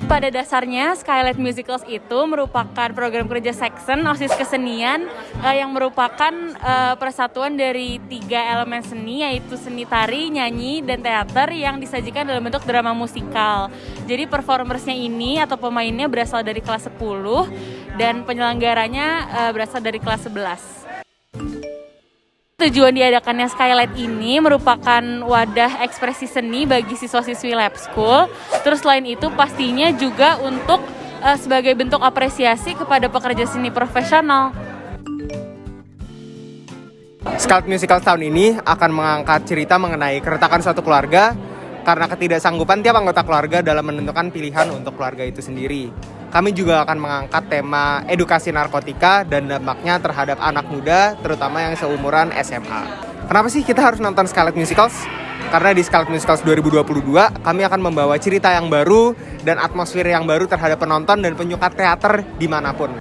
Pada dasarnya, Skylight Musicals itu merupakan program kerja section OSIS kesenian yang merupakan persatuan dari 3 elemen seni, yaitu seni tari, nyanyi, dan teater yang disajikan dalam bentuk drama musikal. Jadi performersnya ini atau pemainnya berasal dari kelas 10 dan penyelenggaranya berasal dari kelas 11. Tujuan diadakannya Skylight ini merupakan wadah ekspresi seni bagi siswa-siswi lab school. Terus selain itu pastinya juga untuk sebagai bentuk apresiasi kepada pekerja seni profesional. Skylight Musical tahun ini akan mengangkat cerita mengenai keretakan suatu keluarga karena ketidaksanggupan tiap anggota keluarga dalam menentukan pilihan untuk keluarga itu sendiri. Kami juga akan mengangkat tema edukasi narkotika dan dampaknya terhadap anak muda, terutama yang seumuran SMA. Kenapa sih kita harus nonton Skylight Musicals? Karena di Skylight Musicals 2022, kami akan membawa cerita yang baru dan atmosfer yang baru terhadap penonton dan penyuka teater dimanapun.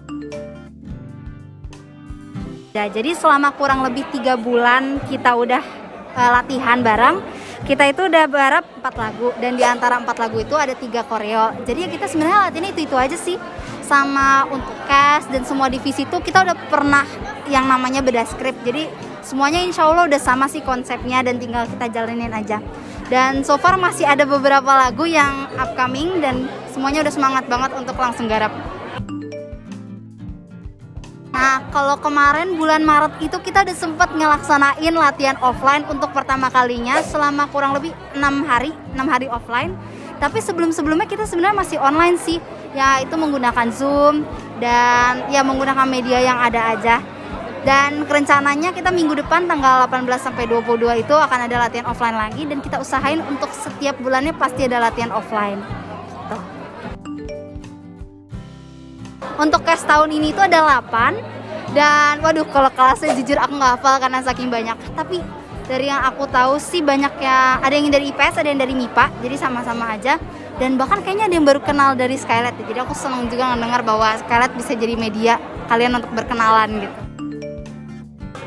Ya, jadi selama kurang lebih 3 bulan kita udah latihan bareng. Kita itu udah garap 4 lagu dan di antara 4 lagu itu ada 3 koreo. Jadi ya kita sebenarnya latihannya itu aja sih. Sama untuk cast dan semua divisi itu kita udah pernah yang namanya beda skrip. Jadi semuanya insya Allah udah sama sih konsepnya dan tinggal kita jalanin aja. Dan so far masih ada beberapa lagu yang upcoming dan semuanya udah semangat banget untuk langsung garap. Nah, kalau kemarin bulan Maret itu kita udah sempat ngelaksanain latihan offline untuk pertama kalinya selama kurang lebih 6 hari offline. Tapi sebelum-sebelumnya kita sebenarnya masih online sih, ya itu menggunakan Zoom dan ya menggunakan media yang ada aja. Dan rencananya kita minggu depan tanggal 18 sampai 22 itu akan ada latihan offline lagi dan kita usahain untuk setiap bulannya pasti ada latihan offline. Gitu. Untuk cast tahun ini itu ada 8 dan waduh kalau kelasnya jujur aku nggak hafal karena saking banyak. Tapi dari yang aku tahu sih banyak ya, ada yang dari IPS, ada yang dari MIPA, jadi sama-sama aja. Dan bahkan kayaknya ada yang baru kenal dari Skylight. Jadi aku senang juga mendengar bahwa Skylight bisa jadi media kalian untuk berkenalan gitu.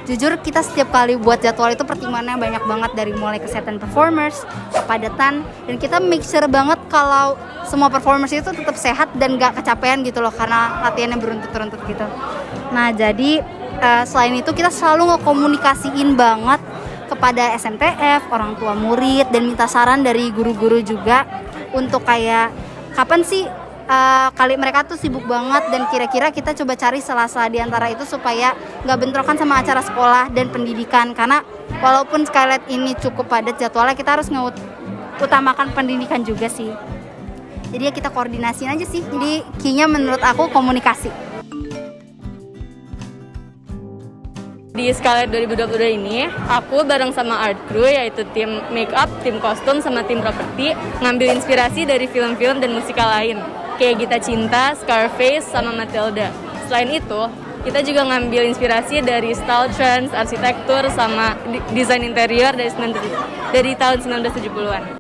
Jujur kita setiap kali buat jadwal itu pertimbangannya banyak banget, dari mulai kesehatan performers, kepadatan, dan kita make sure banget kalau semua performers itu tetap sehat dan gak kecapean gitu loh karena latihannya beruntut-runtut gitu. Nah jadi selain itu kita selalu ngekomunikasiin banget kepada SMTF, orang tua murid, dan minta saran dari guru-guru juga untuk kayak kapan sih kali mereka tuh sibuk banget dan kira-kira kita coba cari sela-sela di antara itu supaya nggak bentrokan sama acara sekolah dan pendidikan, karena walaupun Skylight ini cukup padat jadwalnya kita harus utamakan pendidikan juga sih. Jadi ya kita koordinasiin aja sih, jadi key-nya menurut aku komunikasi. Di Skylight 2022 ini, aku bareng sama art crew yaitu tim make up, tim kostum, sama tim properti ngambil inspirasi dari film-film dan musikal lain kayak Gita Cinta, Scarface, sama Matilda. Selain itu, kita juga ngambil inspirasi dari style trends, arsitektur, sama desain interior dari tahun 1970-an.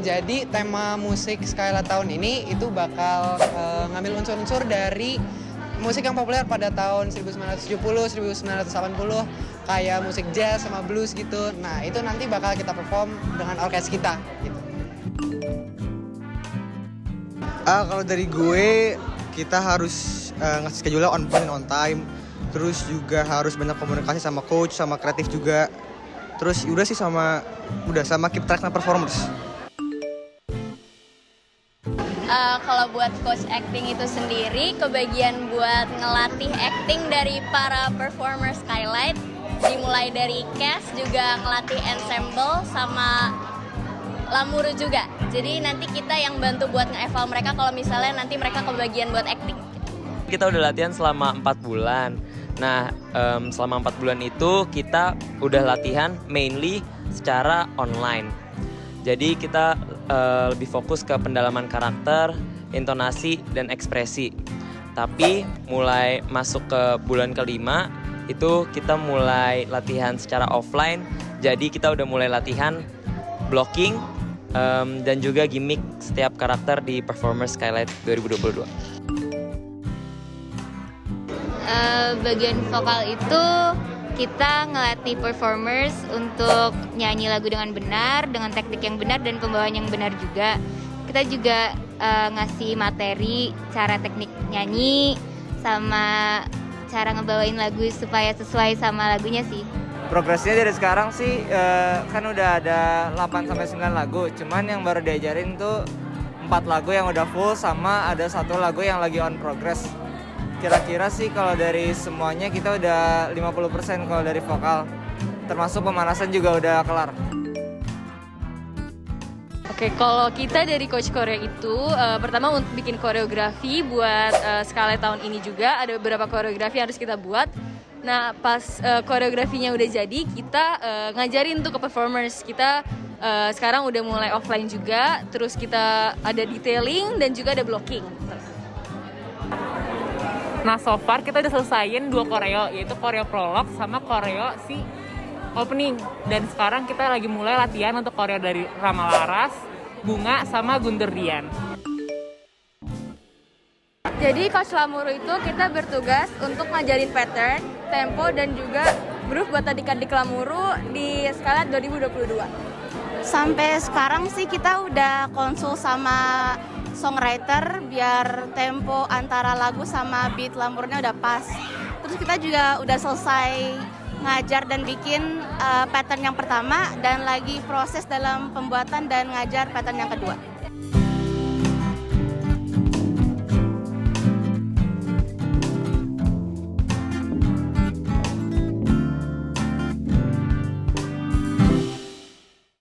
Jadi tema musik Skylight tahun ini itu bakal ngambil unsur-unsur dari musik yang populer pada tahun 1970, 1980 kayak musik jazz sama blues gitu. Nah itu nanti bakal kita perform dengan orkes kita gitu. Kalau dari gue, kita harus ngasih schedule on point and on time. Terus juga harus banyak komunikasi sama coach, sama kreatif juga. Terus udah sih sama keep track sama performers. Kalau buat coach acting itu sendiri, kebagian buat ngelatih acting dari para performer Skylight, dimulai dari cast, juga ngelatih ensemble sama lamuru juga. Jadi nanti kita yang bantu buat nge-eval mereka kalau misalnya nanti mereka kebagian buat acting. Kita udah latihan selama 4 bulan. Nah, selama 4 bulan itu kita udah latihan mainly secara online. Jadi kita lebih fokus ke pendalaman karakter, intonasi, dan ekspresi. Tapi mulai masuk ke bulan kelima, itu kita mulai latihan secara offline. Jadi kita udah mulai latihan blocking dan juga gimmick setiap karakter di Performers Skylight 2022. Bagian vokal itu kita ngelatih performers untuk nyanyi lagu dengan benar, dengan teknik yang benar dan pembawaan yang benar juga. Kita juga ngasih materi cara teknik nyanyi sama cara ngebawain lagu supaya sesuai sama lagunya sih. Progresnya dari sekarang sih kan udah ada 8-9 lagu, cuman yang baru diajarin tuh 4 lagu yang udah full sama ada 1 lagu yang lagi on progress. Kira-kira sih kalau dari semuanya kita udah 50% kalau dari vokal, termasuk pemanasan juga udah kelar. Oke, kalau kita dari Coach Koreo itu pertama untuk bikin koreografi buat Skylight tahun ini juga ada beberapa koreografi yang harus kita buat. Nah, pas koreografinya udah jadi, kita ngajarin tuh ke performers. Kita sekarang udah mulai offline juga, terus kita ada detailing dan juga ada blocking. Nah, so far kita udah selesaiin 2 koreo, yaitu koreo prolog sama koreo si opening. Dan sekarang kita lagi mulai latihan untuk koreo dari Rama Laras, Bunga, sama Guntur Dian. Jadi Coach Lamuru itu kita bertugas untuk ngajarin pattern, tempo, dan juga groove buat adik-adik Lamuru di Skylight 2022. Sampai sekarang sih kita udah konsul sama songwriter biar tempo antara lagu sama beat Lamurnya udah pas. Terus kita juga udah selesai ngajar dan bikin pattern yang pertama dan lagi proses dalam pembuatan dan ngajar pattern yang kedua.